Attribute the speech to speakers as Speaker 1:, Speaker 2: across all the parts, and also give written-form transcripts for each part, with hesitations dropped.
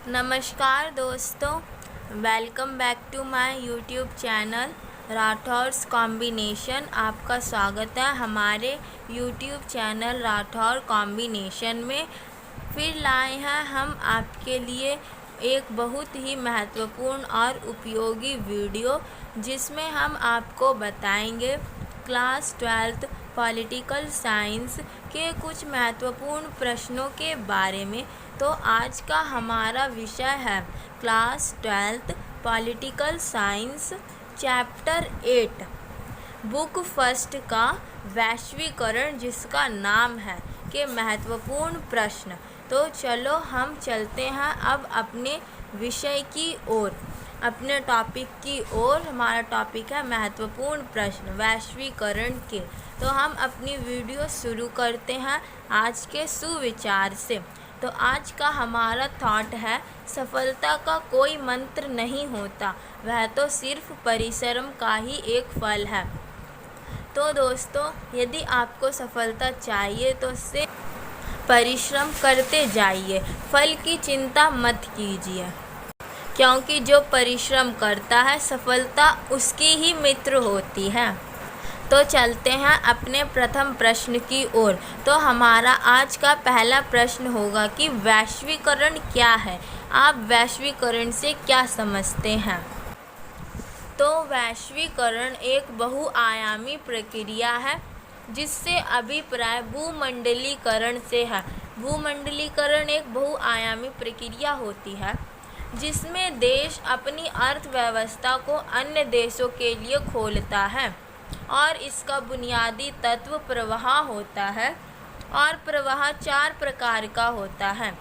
Speaker 1: नमस्कार दोस्तों, welcome back to my YouTube channel Rathore's combination. आपका स्वागत है हमारे यूट्यूब चैनल राठौर कॉम्बिनेशन में। फिर लाए हैं हम आपके लिए एक बहुत ही महत्वपूर्ण और उपयोगी वीडियो, जिसमें हम आपको बताएंगे क्लास 12th पॉलिटिकल साइंस के कुछ महत्वपूर्ण प्रश्नों के बारे में। तो आज का हमारा विषय है class 12th political science chapter 8 book first का वैश्वीकरण, जिसका नाम है के महत्वपूर्ण प्रश्न। तो चलो हम चलते हैं अब अपने विषय की ओर, अपने टॉपिक की ओर। हमारा टॉपिक है महत्वपूर्ण प्रश्न वैश्वीकरण के। तो हम अपनी वीडियो शुरू करते हैं आज के सुविचार से। तो आज का हमारा थॉट है, सफलता का कोई मंत्र नहीं होता, वह तो सिर्फ परिश्रम का ही एक फल है। तो दोस्तों, यदि आपको सफलता चाहिए तो उससे परिश्रम करते जाइए, फल की चिंता मत कीजिए, क्योंकि जो परिश्रम करता है सफलता उसकी ही मित्र होती है। तो चलते हैं अपने प्रथम प्रश्न की ओर। तो हमारा आज का पहला प्रश्न होगा कि वैश्वीकरण क्या है। आप वैश्वीकरण से क्या समझते हैं? तो वैश्वीकरण एक बहुआयामी प्रक्रिया है, जिससे अभिप्राय भूमंडलीकरण से है। भूमंडलीकरण एक बहुआयामी प्रक्रिया होती है जिसमें देश अपनी अर्थव्यवस्था को अन्य देशों के लिए खोलता है, और इसका बुनियादी तत्व प्रवाह होता है। और प्रवाह 4 प्रकार का होता है: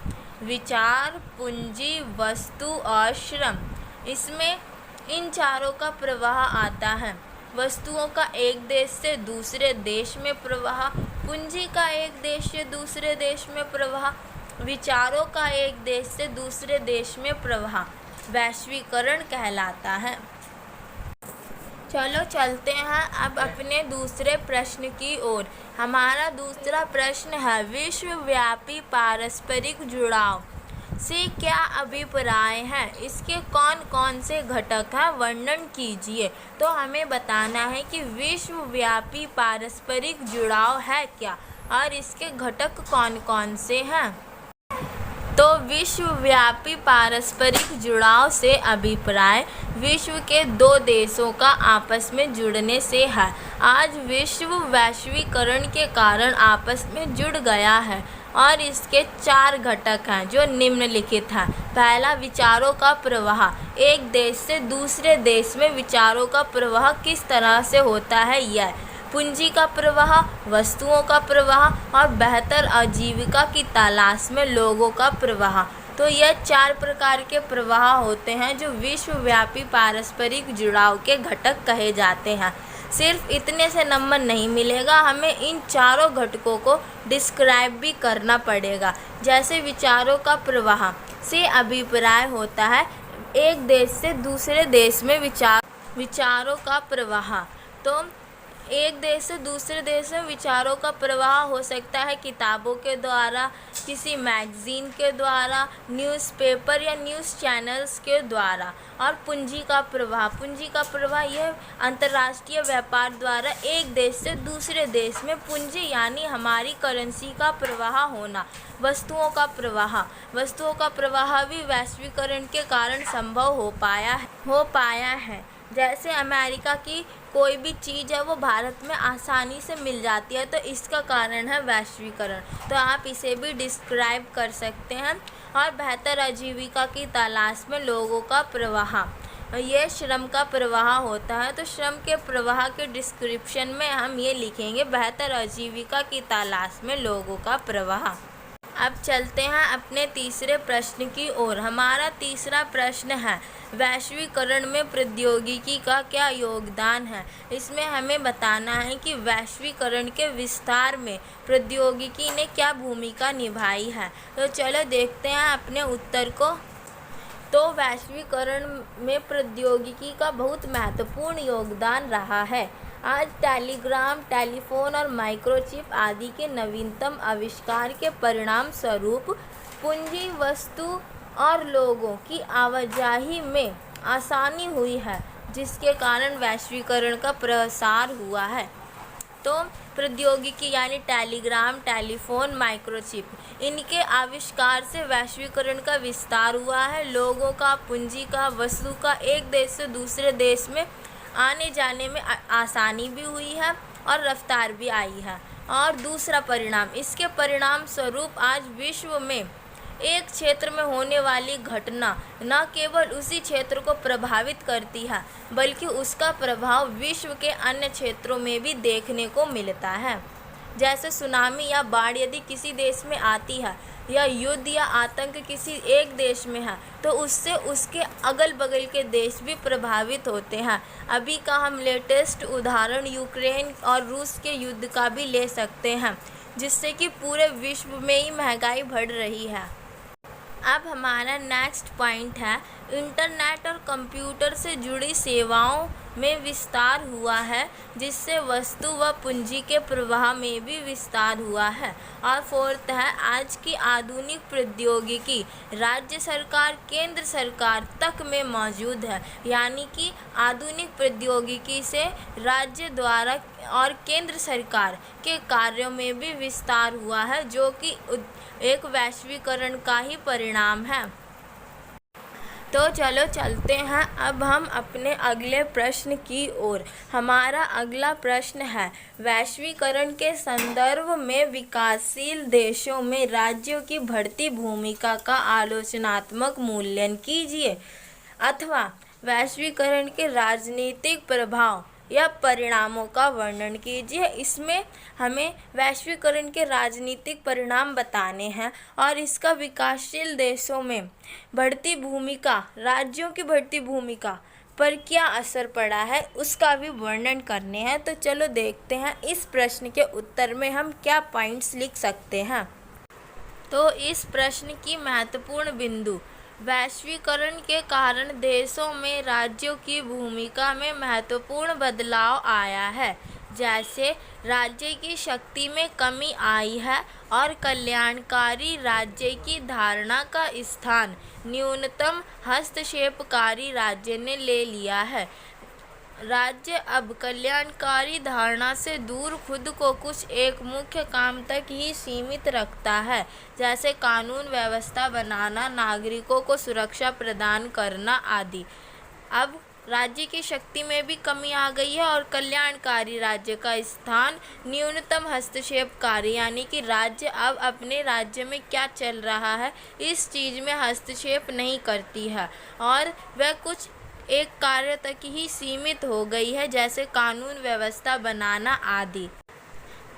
Speaker 1: विचार, पूंजी, वस्तु और श्रम। इसमें इन चारों का प्रवाह आता है। वस्तुओं का एक देश से दूसरे देश में प्रवाह, पूंजी का एक देश से दूसरे देश में प्रवाह, विचारों का एक देश से दूसरे देश में प्रवाह वैश्वीकरण कहलाता है। चलो चलते हैं अब अपने दूसरे प्रश्न की ओर। हमारा दूसरा प्रश्न है, विश्वव्यापी पारस्परिक जुड़ाव से क्या अभिप्राय है? इसके कौन कौन से घटक हैं, वर्णन कीजिए। तो हमें बताना है कि विश्वव्यापी पारस्परिक जुड़ाव है क्या और इसके घटक कौन कौन से हैं। तो विश्वव्यापी पारस्परिक जुड़ाव से अभिप्राय विश्व के 2 देशों का आपस में जुड़ने से है। आज विश्व वैश्वीकरण के कारण आपस में जुड़ गया है, और इसके 4 घटक हैं जो निम्नलिखित हैं। पहला, विचारों का प्रवाह। एक देश से दूसरे देश में विचारों का प्रवाह किस तरह से होता है यह। पूंजी का प्रवाह, वस्तुओं का प्रवाह और बेहतर आजीविका की तलाश में लोगों का प्रवाह। तो यह 4 प्रकार के प्रवाह होते हैं जो विश्वव्यापी पारस्परिक जुड़ाव के घटक कहे जाते हैं। सिर्फ इतने से नंबर नहीं मिलेगा, हमें इन चारों घटकों को डिस्क्राइब भी करना पड़ेगा। जैसे विचारों का प्रवाह से अभिप्राय होता है एक देश से दूसरे देश में विचारों का प्रवाह। तो एक देश से दूसरे देश में विचारों का प्रवाह हो सकता है किताबों के द्वारा, किसी मैगज़ीन के द्वारा, न्यूज़पेपर या न्यूज़ चैनल्स के द्वारा। और पूंजी का प्रवाह यह अंतर्राष्ट्रीय व्यापार द्वारा एक देश से दूसरे देश में पूंजी यानी हमारी करेंसी का प्रवाह होना। वस्तुओं का प्रवाह भी वैश्वीकरण के कारण संभव हो पाया है। जैसे अमेरिका की कोई भी चीज़ है वो भारत में आसानी से मिल जाती है, तो इसका कारण है वैश्वीकरण। तो आप इसे भी डिस्क्राइब कर सकते हैं। और बेहतर आजीविका की तलाश में लोगों का प्रवाह, ये श्रम का प्रवाह होता है। तो श्रम के प्रवाह के डिस्क्रिप्शन में हम ये लिखेंगे, बेहतर आजीविका की तलाश में लोगों का प्रवाह। अब चलते हैं अपने तीसरे प्रश्न की ओर। हमारा तीसरा प्रश्न है, वैश्वीकरण में प्रौद्योगिकी का क्या योगदान है? इसमें हमें बताना है कि वैश्वीकरण के विस्तार में प्रौद्योगिकी ने क्या भूमिका निभाई है। तो चलो देखते हैं अपने उत्तर को। तो वैश्वीकरण में प्रौद्योगिकी का बहुत महत्वपूर्ण योगदान रहा है। आज टेलीग्राम, टेलीफोन और माइक्रोचिप आदि के नवीनतम आविष्कार के परिणाम स्वरूप पूंजी, वस्तु और लोगों की आवाजाही में आसानी हुई है, जिसके कारण वैश्वीकरण का प्रसार हुआ है। तो प्रौद्योगिकी यानी टेलीग्राम, टेलीफोन, माइक्रोचिप, इनके आविष्कार से वैश्वीकरण का विस्तार हुआ है। लोगों का, पूंजी का, वस्तु का एक देश से दूसरे देश में आने जाने में आसानी भी हुई है और रफ्तार भी आई है। और दूसरा परिणाम, इसके परिणाम स्वरूप आज विश्व में एक क्षेत्र में होने वाली घटना न केवल उसी क्षेत्र को प्रभावित करती है, बल्कि उसका प्रभाव विश्व के अन्य क्षेत्रों में भी देखने को मिलता है। जैसे सुनामी या बाढ़ यदि किसी देश में आती है, या युद्ध या आतंक किसी एक देश में है, तो उससे उसके अगल बगल के देश भी प्रभावित होते हैं। अभी का हम लेटेस्ट उदाहरण यूक्रेन और रूस के युद्ध का भी ले सकते हैं, जिससे कि पूरे विश्व में ही महंगाई बढ़ रही है। अब हमारा नेक्स्ट पॉइंट है, इंटरनेट और कंप्यूटर से जुड़ी सेवाओं में विस्तार हुआ है, जिससे वस्तु व पूंजी के प्रवाह में भी विस्तार हुआ है। और फोर्थ है, आज की आधुनिक प्रौद्योगिकी राज्य सरकार, केंद्र सरकार तक में मौजूद है। यानी कि आधुनिक प्रौद्योगिकी से राज्य द्वारा और केंद्र सरकार के कार्यों में भी विस्तार हुआ है, जो कि एक वैश्वीकरण का ही परिणाम है। तो चलो चलते हैं अब हम अपने अगले प्रश्न की ओर। हमारा अगला प्रश्न है, वैश्वीकरण के संदर्भ में विकासशील देशों में राज्यों की बढ़ती भूमिका का आलोचनात्मक मूल्यांकन कीजिए, अथवा वैश्वीकरण के राजनीतिक प्रभाव या परिणामों का वर्णन कीजिए। इसमें हमें वैश्वीकरण के राजनीतिक परिणाम बताने हैं और इसका विकासशील देशों में बढ़ती भूमिका, राज्यों की बढ़ती भूमिका पर क्या असर पड़ा है, उसका भी वर्णन करने हैं। तो चलो देखते हैं इस प्रश्न के उत्तर में हम क्या पॉइंट्स लिख सकते हैं। तो इस प्रश्न की महत्वपूर्ण बिंदु, वैश्वीकरण के कारण देशों में राज्यों की भूमिका में महत्वपूर्ण बदलाव आया है। जैसे राज्य की शक्ति में कमी आई है और कल्याणकारी राज्य की धारणा का स्थान न्यूनतम हस्तक्षेपकारी राज्य ने ले लिया है। राज्य अब कल्याणकारी धारणा से दूर खुद को कुछ एक मुख्य काम तक ही सीमित रखता है, जैसे कानून व्यवस्था बनाना, नागरिकों को सुरक्षा प्रदान करना आदि। अब राज्य की शक्ति में भी कमी आ गई है और कल्याणकारी राज्य का स्थान न्यूनतम हस्तक्षेपकारी, यानी कि राज्य अब अपने राज्य में क्या चल रहा है इस चीज़ में हस्तक्षेप नहीं करती है और वह कुछ एक कार्य तक ही सीमित हो गई है, जैसे कानून व्यवस्था बनाना आदि।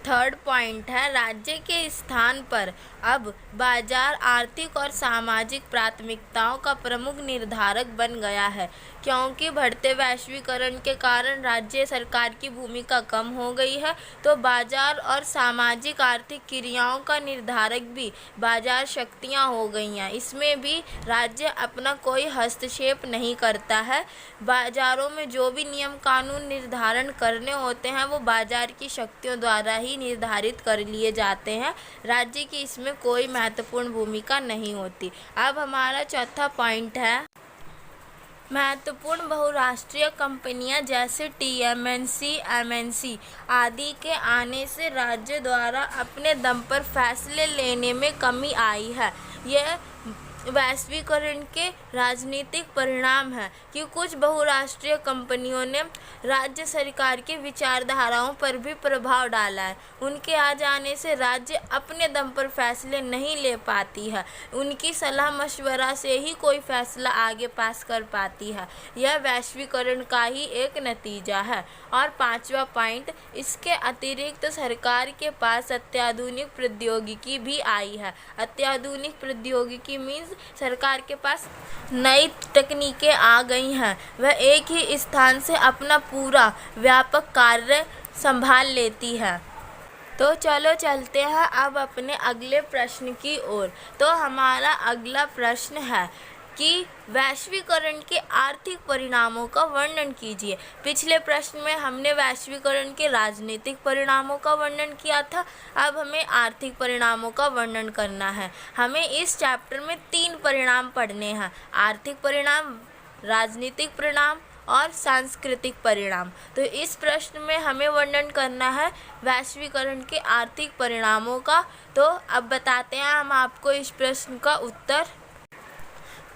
Speaker 1: थर्ड पॉइंट है, राज्य के स्थान पर अब बाजार आर्थिक और सामाजिक प्राथमिकताओं का प्रमुख निर्धारक बन गया है, क्योंकि बढ़ते वैश्वीकरण के कारण राज्य सरकार की भूमिका कम हो गई है, तो बाजार और सामाजिक आर्थिक क्रियाओं का निर्धारक भी बाजार शक्तियां हो गई हैं। इसमें भी राज्य अपना कोई हस्तक्षेप नहीं करता है। बाजारों में जो भी नियम कानून निर्धारण करने होते हैं वो बाजार की शक्तियों द्वारा ही निर्धारित कर लिए जाते हैं, राज्य की इसमें कोई महत्वपूर्ण भूमिका नहीं होती। अब हमारा चौथा पॉइंट है, महत्वपूर्ण बहुराष्ट्रीय कंपनियां जैसे टीएमएनसी, एमएनसी आदि के आने से राज्य द्वारा अपने दम पर फैसले लेने में कमी आई है। यह वैश्वीकरण के राजनीतिक परिणाम है कि कुछ बहुराष्ट्रीय कंपनियों ने राज्य सरकार की विचारधाराओं पर भी प्रभाव डाला है। उनके आ जाने से राज्य अपने दम पर फैसले नहीं ले पाती है, उनकी सलाह मशवरा से ही कोई फैसला आगे पास कर पाती है। यह वैश्वीकरण का ही एक नतीजा है। और पांचवा पॉइंट, इसके अतिरिक्त सरकार के पास अत्याधुनिक प्रौद्योगिकी भी आई है। अत्याधुनिक प्रौद्योगिकी मीन्स सरकार के पास नई तकनीकें आ गई हैं, वह एक ही स्थान से अपना पूरा व्यापक कार्य संभाल लेती है। तो चलो चलते हैं अब अपने अगले प्रश्न की ओर। तो हमारा अगला प्रश्न है, कि वैश्वीकरण के आर्थिक परिणामों का वर्णन कीजिए। पिछले प्रश्न में हमने वैश्वीकरण के राजनीतिक परिणामों का वर्णन किया था, अब हमें आर्थिक परिणामों का वर्णन करना है। हमें इस चैप्टर में 3 परिणाम पढ़ने हैं: आर्थिक परिणाम, राजनीतिक परिणाम और सांस्कृतिक परिणाम। तो इस प्रश्न में हमें वर्णन करना है वैश्वीकरण के आर्थिक परिणामों का। तो अब बताते हैं हम आपको इस प्रश्न का उत्तर।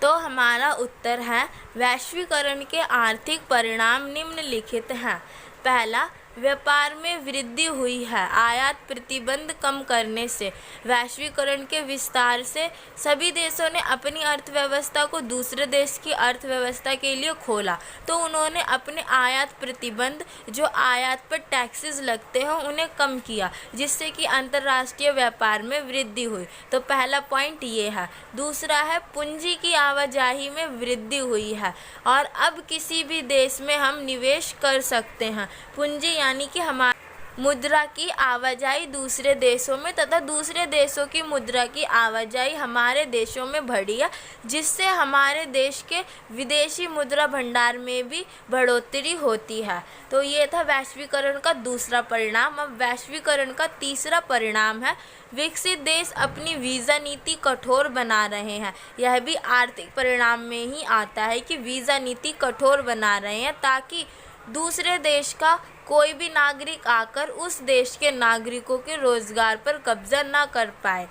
Speaker 1: तो हमारा उत्तर है, वैश्वीकरण के आर्थिक परिणाम निम्नलिखित हैं। पहला, व्यापार में वृद्धि हुई है। आयात प्रतिबंध कम करने से, वैश्वीकरण के विस्तार से सभी देशों ने अपनी अर्थव्यवस्था को दूसरे देश की अर्थव्यवस्था के लिए खोला, तो उन्होंने अपने आयात प्रतिबंध, जो आयात पर टैक्सेस लगते हैं, उन्हें कम किया, जिससे कि अंतर्राष्ट्रीय व्यापार में वृद्धि हुई। तो पहला पॉइंट ये है। दूसरा है, पूंजी की आवाजाही में वृद्धि हुई है और अब किसी भी देश में हम निवेश कर सकते हैं। पूंजी यानी कि हमारी मुद्रा की आवाजाही दूसरे देशों में तथा दूसरे देशों की मुद्रा की आवाजाही हमारे देशों में बढ़ी है, जिससे हमारे देश के विदेशी मुद्रा भंडार में भी बढ़ोतरी होती है। तो ये था वैश्वीकरण का दूसरा परिणाम। अब वैश्वीकरण का तीसरा परिणाम है, विकसित देश अपनी वीज़ा नीति कठोर बना रहे हैं। यह भी आर्थिक परिणाम में ही आता है कि वीज़ा नीति कठोर बना रहे हैं, ताकि दूसरे देश का कोई भी नागरिक आकर उस देश के नागरिकों के रोजगार पर कब्जा ना कर पाए।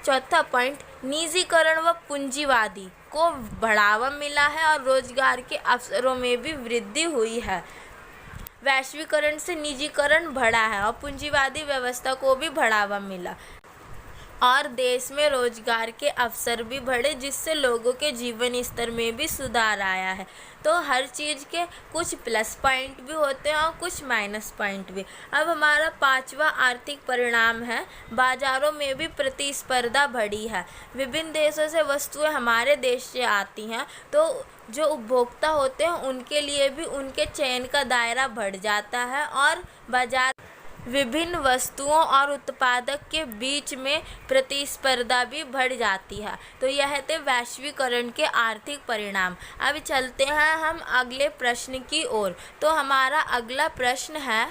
Speaker 1: चौथा पॉइंट, निजीकरण व पूंजीवादी को बढ़ावा मिला है और रोजगार के अवसरों में भी वृद्धि हुई है। वैश्वीकरण से निजीकरण बढ़ा है और पूंजीवादी व्यवस्था को भी बढ़ावा मिला और देश में रोजगार के अवसर भी बढ़े, जिससे लोगों के जीवन स्तर में भी सुधार आया है। तो हर चीज़ के कुछ प्लस पॉइंट भी होते हैं और कुछ माइनस पॉइंट भी। अब हमारा पांचवा आर्थिक परिणाम है, बाजारों में भी प्रतिस्पर्धा बढ़ी है। विभिन्न देशों से वस्तुएं हमारे देश से आती हैं, तो जो उपभोक्ता होते हैं उनके लिए भी उनके चयन का दायरा बढ़ जाता है और बाजार विभिन्न वस्तुओं और उत्पादक के बीच में प्रतिस्पर्धा भी बढ़ जाती है। तो यह थे वैश्वीकरण के आर्थिक परिणाम। अब चलते हैं हम अगले प्रश्न की ओर। तो हमारा अगला प्रश्न है,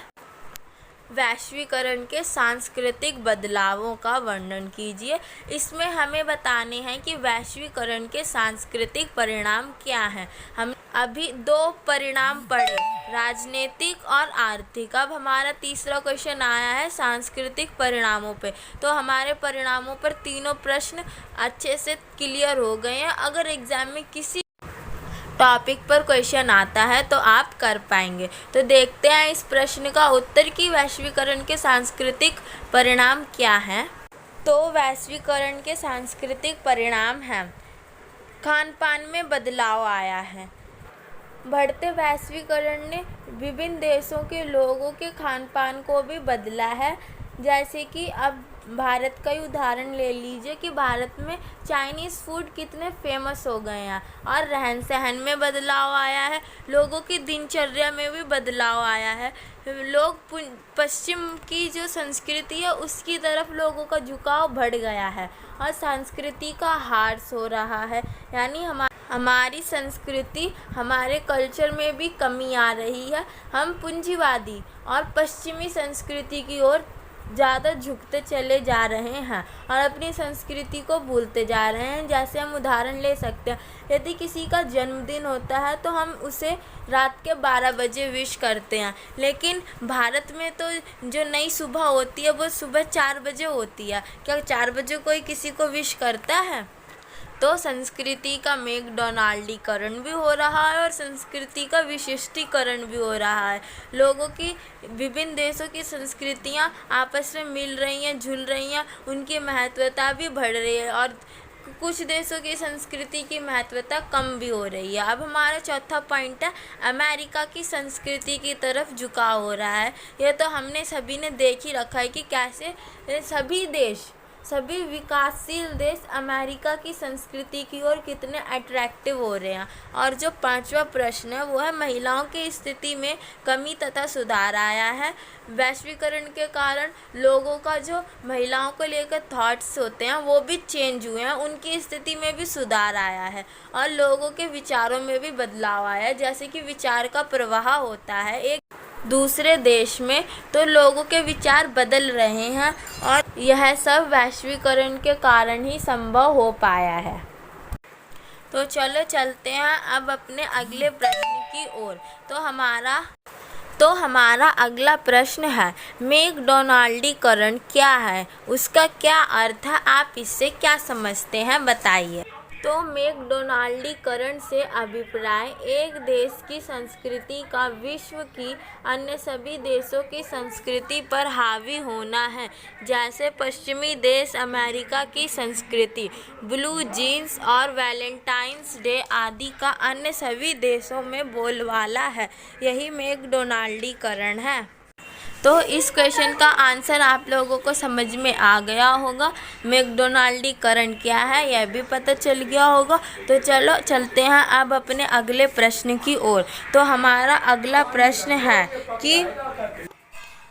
Speaker 1: वैश्वीकरण के सांस्कृतिक बदलावों का वर्णन कीजिए। इसमें हमें बताने हैं कि वैश्वीकरण के सांस्कृतिक परिणाम क्या हैं। हम अभी 2 परिणाम पढ़े, राजनीतिक और आर्थिक। अब हमारा तीसरा क्वेश्चन आया है सांस्कृतिक परिणामों पे। तो हमारे परिणामों पर तीनों प्रश्न अच्छे से क्लियर हो गए हैं। अगर एग्जाम में किसी टॉपिक पर क्वेश्चन आता है तो आप कर पाएंगे। तो देखते हैं इस प्रश्न का उत्तर कि वैश्वीकरण के सांस्कृतिक परिणाम क्या हैं। तो वैश्वीकरण के सांस्कृतिक परिणाम हैं, खान पान में बदलाव आया है। बढ़ते वैश्वीकरण ने विभिन्न देशों के लोगों के खान पान को भी बदला है। जैसे कि अब भारत का ही उदाहरण ले लीजिए कि भारत में चाइनीज़ फूड कितने फेमस हो गए हैं और रहन सहन में बदलाव आया है, लोगों की दिनचर्या में भी बदलाव आया है। लोग पश्चिम की जो संस्कृति है उसकी तरफ लोगों का झुकाव बढ़ गया है और संस्कृति का ह्रास हो रहा है, यानी हमारी संस्कृति, हमारे कल्चर में भी कमी आ रही है। हम पूंजीवादी और पश्चिमी संस्कृति की ओर ज़्यादा झुकते चले जा रहे हैं और अपनी संस्कृति को भूलते जा रहे हैं। जैसे हम उदाहरण ले सकते हैं, यदि किसी का जन्मदिन होता है तो हम उसे रात के 12 बजे विश करते हैं, लेकिन भारत में तो जो नई सुबह होती है वो सुबह 4 बजे होती है। क्या 4 बजे कोई किसी को विश करता है? तो संस्कृति का मैकडॉनल्डीकरण भी हो रहा है और संस्कृति का विशिष्टीकरण भी हो रहा है। लोगों की विभिन्न देशों की संस्कृतियाँ आपस में मिल रही हैं, झुल रही हैं, उनकी महत्वता भी बढ़ रही है और कुछ देशों की संस्कृति की महत्वता कम भी हो रही है। अब हमारा चौथा पॉइंट है, अमेरिका की संस्कृति की तरफ झुकाव हो रहा है। यह तो हमने सभी ने देख ही रखा है कि कैसे सभी देश सभी विकासशील देश अमेरिका की संस्कृति की ओर कितने अट्रैक्टिव हो रहे हैं। और जो 5वां प्रश्न है वो है महिलाओं की स्थिति में कमी तथा सुधार आया है। वैश्वीकरण के कारण लोगों का जो महिलाओं को लेकर थॉट्स होते हैं वो भी चेंज हुए हैं, उनकी स्थिति में भी सुधार आया है और लोगों के विचारों में भी बदलाव आया है। जैसे कि विचार का प्रवाह होता है एक दूसरे देश में, तो लोगों के विचार बदल रहे हैं और यह सब वैश्वीकरण के कारण ही संभव हो पाया है। तो चलो चलते हैं अब अपने अगले प्रश्न की ओर। तो हमारा अगला प्रश्न है, मैकडॉनल्डीकरण क्या है, उसका क्या अर्थ है, आप इससे क्या समझते हैं, बताइए। तो मैकडॉनल्डीकरण से अभिप्राय एक देश की संस्कृति का विश्व की अन्य सभी देशों की संस्कृति पर हावी होना है। जैसे पश्चिमी देश अमेरिका की संस्कृति, ब्लू जीन्स और वैलेंटाइंस डे आदि का अन्य सभी देशों में बोलबाला है। यही मैकडॉनल्डीकरण है। तो इस क्वेश्चन का आंसर आप लोगों को समझ में आ गया होगा। मैकडॉनल्डीकरण क्या है यह भी पता चल गया होगा। तो चलो चलते हैं अब अपने अगले प्रश्न की ओर। तो हमारा अगला प्रश्न है कि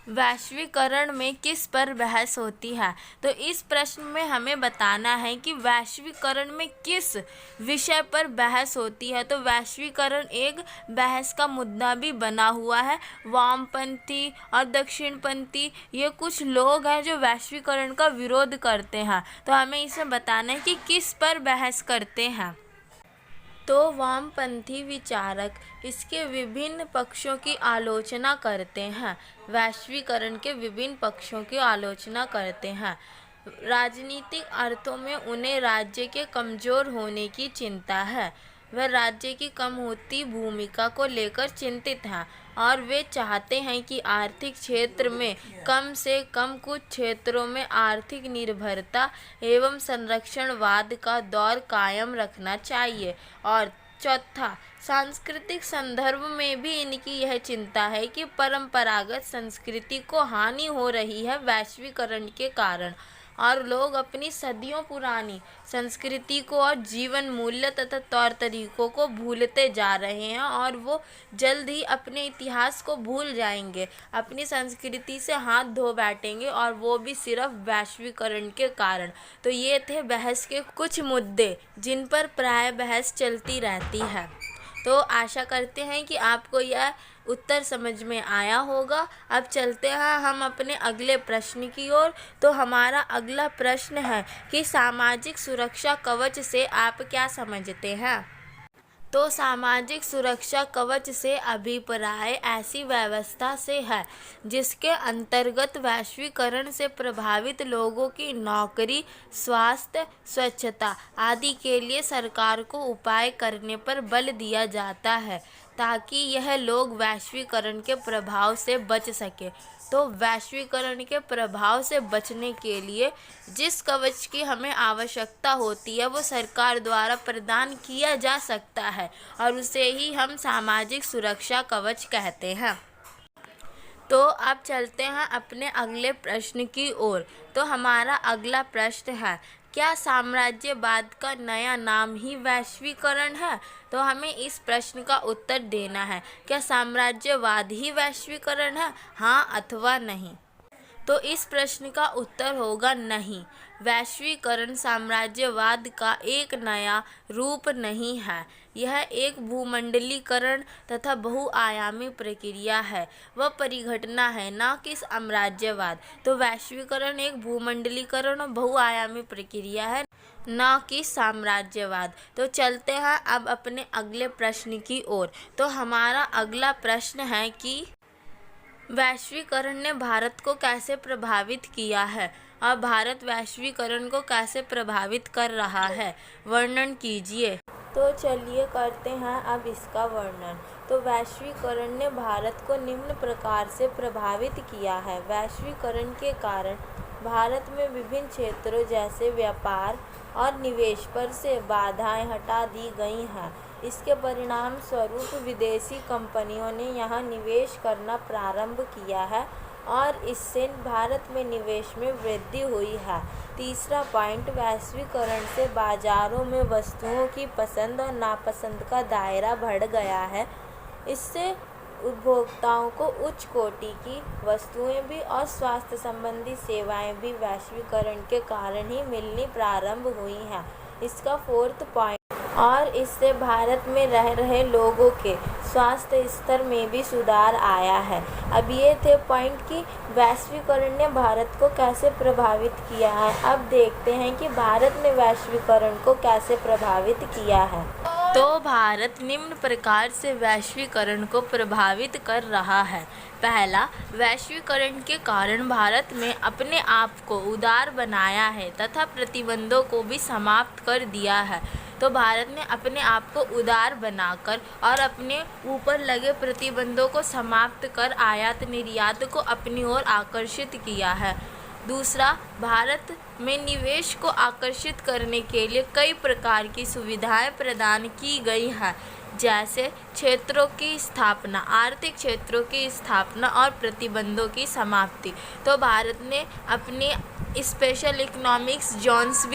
Speaker 1: वैश्वीकरण में किस पर बहस होती है। तो इस प्रश्न में हमें बताना है कि वैश्वीकरण में किस विषय पर बहस होती है। तो वैश्वीकरण एक बहस का मुद्दा भी बना हुआ है। वामपंथी और दक्षिणपंथी ये कुछ लोग हैं जो वैश्वीकरण का विरोध करते हैं। तो हमें इसे बताना है कि किस पर बहस करते हैं। तो वामपंथी विचारक इसके विभिन्न पक्षों की आलोचना करते हैं। वैश्वीकरण के विभिन्न पक्षों की आलोचना करते हैं। राजनीतिक अर्थों में उन्हें राज्य के कमज़ोर होने की चिंता है। वह राज्य की कम होती भूमिका को लेकर चिंतित हैं और वे चाहते हैं कि आर्थिक क्षेत्र में कम से कम कुछ क्षेत्रों में आर्थिक निर्भरता एवं संरक्षणवाद का दौर कायम रखना चाहिए। और चौथा, सांस्कृतिक संदर्भ में भी इनकी यह चिंता है कि परंपरागत संस्कृति को हानि हो रही है वैश्वीकरण के कारण और लोग अपनी सदियों पुरानी संस्कृति को और जीवन मूल्य तथा तौर तरीकों को भूलते जा रहे हैं और वो जल्द ही अपने इतिहास को भूल जाएंगे, अपनी संस्कृति से हाथ धो बैठेंगे और वो भी सिर्फ वैश्वीकरण के कारण। तो ये थे बहस के कुछ मुद्दे जिन पर प्राय बहस चलती रहती है। तो आशा करते हैं कि आपको यह उत्तर समझ में आया होगा। अब चलते हैं हम अपने अगले प्रश्न की ओर। तो हमारा अगला प्रश्न है कि सामाजिक सुरक्षा कवच से आप क्या समझते हैं। तो सामाजिक सुरक्षा कवच से अभिप्राय ऐसी व्यवस्था से है जिसके अंतर्गत वैश्वीकरण से प्रभावित लोगों की नौकरी, स्वास्थ्य, स्वच्छता आदि के लिए सरकार को उपाय करने पर बल दिया जाता है ताकि यह लोग वैश्वीकरण के प्रभाव से बच सके। तो वैश्वीकरण के प्रभाव से बचने के लिए जिस कवच की हमें आवश्यकता होती है वो सरकार द्वारा प्रदान किया जा सकता है और उसे ही हम सामाजिक सुरक्षा कवच कहते हैं। तो अब चलते हैं अपने अगले प्रश्न की ओर। तो हमारा अगला प्रश्न है, क्या साम्राज्यवाद का नया नाम ही वैश्वीकरण है। तो हमें इस प्रश्न का उत्तर देना है, क्या साम्राज्यवाद ही वैश्वीकरण है, हाँ अथवा नहीं। तो इस प्रश्न का उत्तर होगा नहीं। वैश्वीकरण साम्राज्यवाद का एक नया रूप नहीं है। यह एक भूमंडलीकरण तथा बहुआयामी प्रक्रिया है, वह परिघटना है, न कि साम्राज्यवाद। तो वैश्वीकरण एक भूमंडलीकरण और बहुआयामी प्रक्रिया है, न कि साम्राज्यवाद। तो चलते हैं अब अपने अगले प्रश्न की ओर। तो हमारा अगला प्रश्न है कि वैश्वीकरण ने भारत को कैसे प्रभावित किया है और भारत वैश्वीकरण को कैसे प्रभावित कर रहा है, वर्णन कीजिए। तो चलिए करते हैं अब इसका वर्णन। तो वैश्वीकरण ने भारत को निम्न प्रकार से प्रभावित किया है। वैश्वीकरण के कारण भारत में विभिन्न क्षेत्रों जैसे व्यापार और निवेश पर से बाधाएं हटा दी गई हैं। इसके परिणाम स्वरूप विदेशी कंपनियों ने यहाँ निवेश करना प्रारंभ किया है और इससे भारत में निवेश में वृद्धि हुई है। तीसरा पॉइंट, वैश्वीकरण से बाजारों में वस्तुओं की पसंद और नापसंद का दायरा बढ़ गया है। इससे उपभोक्ताओं को उच्च कोटि की वस्तुएं भी और स्वास्थ्य संबंधी सेवाएं भी वैश्वीकरण के कारण ही मिलनी प्रारंभ हुई हैं। इसका फोर्थ पॉइंट, और इससे भारत में रह रहे लोगों के स्वास्थ्य स्तर में भी सुधार आया है। अब ये थे पॉइंट कि वैश्वीकरण ने भारत को कैसे प्रभावित किया है। अब देखते हैं कि भारत ने वैश्वीकरण को कैसे प्रभावित किया है। तो भारत निम्न प्रकार से वैश्वीकरण को प्रभावित कर रहा है। पहला, वैश्वीकरण के कारण भारत में अपने आप को उदार बनाया है तथा प्रतिबंधों को भी समाप्त कर दिया है। तो भारत ने अपने आप को उदार बनाकर और अपने ऊपर लगे प्रतिबंधों को समाप्त कर आयात निर्यात को अपनी ओर आकर्षित किया है। दूसरा, भारत में निवेश को आकर्षित करने के लिए कई प्रकार की सुविधाएं प्रदान की गई हैं, जैसे क्षेत्रों की स्थापना, आर्थिक क्षेत्रों की स्थापना और प्रतिबंधों की समाप्ति। तो भारत ने अपने स्पेशल इकोनॉमिक्स जोन्स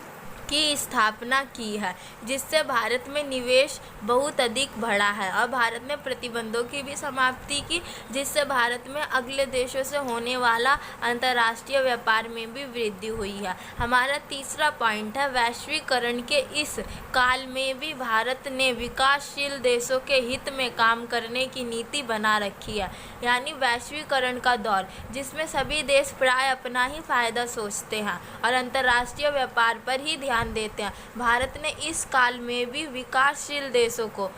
Speaker 1: की स्थापना की है, जिससे भारत में निवेश बहुत अधिक बढ़ा है। और भारत ने प्रतिबंधों की भी समाप्ति की, जिससे भारत में अगले देशों से होने वाला अंतर्राष्ट्रीय व्यापार में भी वृद्धि हुई है। हमारा तीसरा पॉइंट है, वैश्वीकरण के इस काल में भी भारत ने विकासशील देशों के हित में काम करने की नीति बना रखी है। यानी वैश्वीकरण का दौर, जिसमें सभी देश प्राय अपना ही फायदा सोचते हैं और अंतर्राष्ट्रीय व्यापार पर ही ध्यान देते हैं। भारत ने इस काल में भी विकासशील देशों को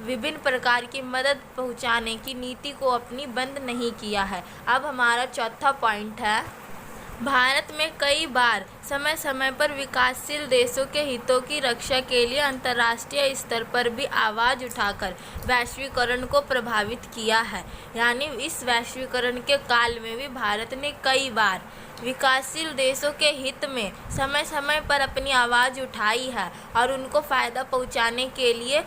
Speaker 1: विभिन्न प्रकार की मदद पहुंचाने की नीति को अपनी बंद नहीं किया है। अब हमारा चौथा पॉइंट है, भारत में कई बार समय समय पर विकासशील देशों के हितों की रक्षा के लिए अंतर्राष्ट्रीय स्तर पर भी आवाज़ उठाकर वैश्वीकरण को प्रभावित किया है। यानी इस वैश्वीकरण के काल में भी भारत ने कई बार विकासशील देशों के हित में समय समय पर अपनी आवाज़ उठाई है और उनको फ़ायदा पहुंचाने के लिए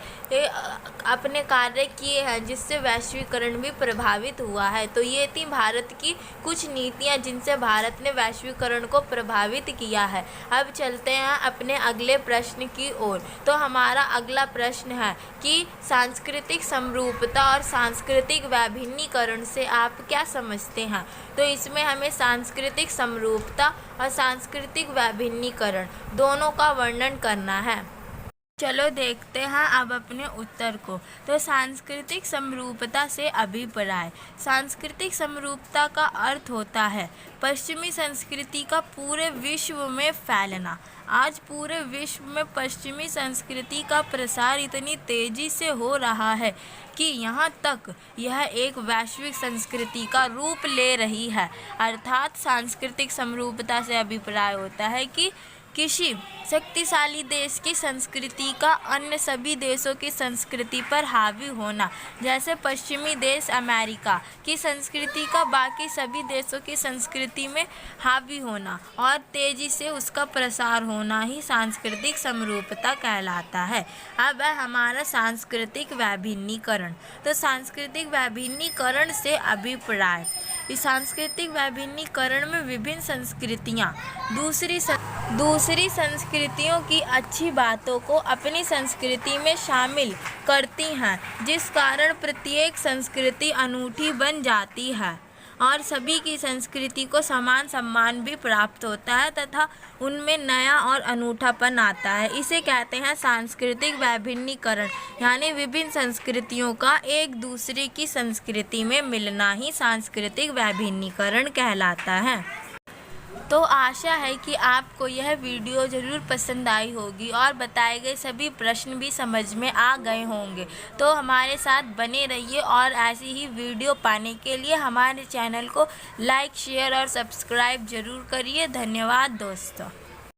Speaker 1: अपने कार्य किए हैं, जिससे वैश्वीकरण भी प्रभावित हुआ है। तो ये थी भारत की कुछ नीतियाँ जिनसे भारत ने वैश्वीकरण को प्रभावित किया है। अब चलते हैं अपने अगले प्रश्न की ओर। तो हमारा अगला प्रश्न है कि सांस्कृतिक समरूपता और सांस्कृतिक वैभिन्नीकरण से आप क्या समझते हैं। तो इसमें हमें सांस्कृतिक समरूपता और सांस्कृतिक वैभिन्नीकरण दोनों का वर्णन करना है। चलो देखते हैं अब अपने उत्तर को। तो सांस्कृतिक समरूपता से अभिप्राय, सांस्कृतिक समरूपता का अर्थ होता है पश्चिमी संस्कृति का पूरे विश्व में फैलना। आज पूरे विश्व में पश्चिमी संस्कृति का प्रसार इतनी तेज़ी से हो रहा है कि यहाँ तक यह एक वैश्विक संस्कृति का रूप ले रही है। अर्थात सांस्कृतिक समरूपता से अभिप्राय होता है कि किसी शक्तिशाली देश की संस्कृति का अन्य सभी देशों की संस्कृति पर हावी होना, जैसे पश्चिमी देश अमेरिका की संस्कृति का बाकी सभी देशों की संस्कृति में हावी होना और तेज़ी से उसका प्रसार होना ही सांस्कृतिक समरूपता कहलाता है। अब है हमारा सांस्कृतिक वैभिन्नीकरण। तो सांस्कृतिक वैभिन्नीकरण से अभिप्राय, इस सांस्कृतिक वैभिन्नीकरण में विभिन्न संस्कृतियाँ दूसरी संस्कृतियों की अच्छी बातों को अपनी संस्कृति में शामिल करती हैं, जिस कारण प्रत्येक संस्कृति अनूठी बन जाती है और सभी की संस्कृति को समान सम्मान भी प्राप्त होता है तथा उनमें नया और अनूठापन आता है। इसे कहते हैं सांस्कृतिक वैभिन्नीकरण, यानी विभिन्न संस्कृतियों का एक दूसरे की संस्कृति में मिलना ही सांस्कृतिक वैभिन्नीकरण कहलाता है। तो आशा है कि आपको यह वीडियो ज़रूर पसंद आई होगी और बताए गए सभी प्रश्न भी समझ में आ गए होंगे। तो हमारे साथ बने रहिए और ऐसी ही वीडियो पाने के लिए हमारे चैनल को लाइक, शेयर और सब्सक्राइब ज़रूर करिए। धन्यवाद दोस्तों।